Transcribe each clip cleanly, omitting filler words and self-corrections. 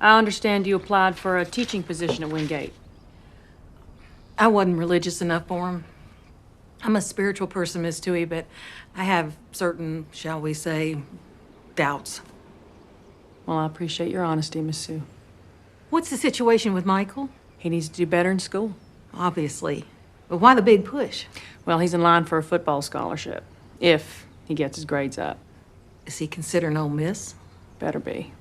I understand you applied for a teaching position at Wingate. I wasn't religious enough for him. I'm a spiritual person, Miss Toohey, but I have certain, shall we say, doubts. Well, I appreciate your honesty, Miss Sue. What's the situation with Michael? He needs to do better in school. Obviously. But why the big push? Well, he's in line for a football scholarship, if he gets his grades up. Is he considered Ole Miss? Better be.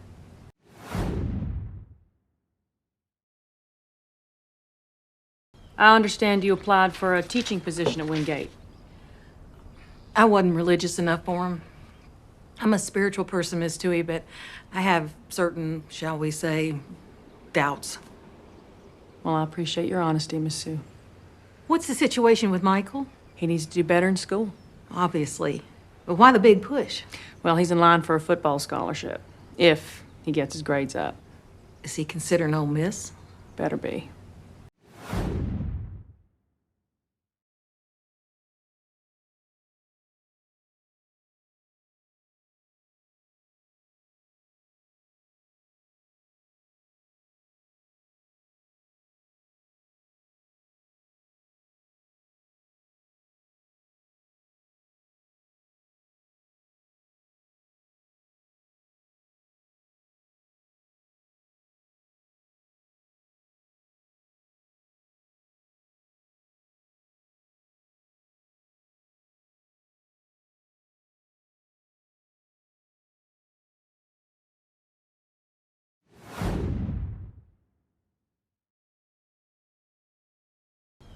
I understand you applied for a teaching position at Wingate. I wasn't religious enough for him. I'm a spiritual person, Miss Toohey, but I have certain, shall we say, doubts. Well, I appreciate your honesty, Miss Sue. What's the situation with Michael? He needs to do better in school. Obviously. But why the big push? Well, he's in line for a football scholarship, if he gets his grades up. Is he considered Ole Miss? Better be.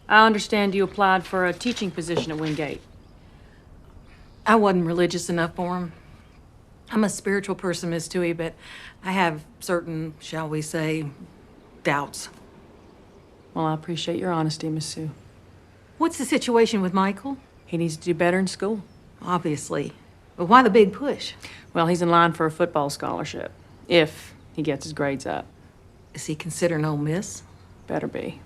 I understand you applied for a teaching position at Wingate. I wasn't religious enough for him. I'm a spiritual person, Miss Toohey, but I have certain, shall we say, doubts. Well, I appreciate your honesty, Miss Sue. What's the situation with Michael? He needs to do better in school. Obviously. But why the big push? Well, he's in line for a football scholarship, if he gets his grades up. Is he considered Ole Miss? Better be.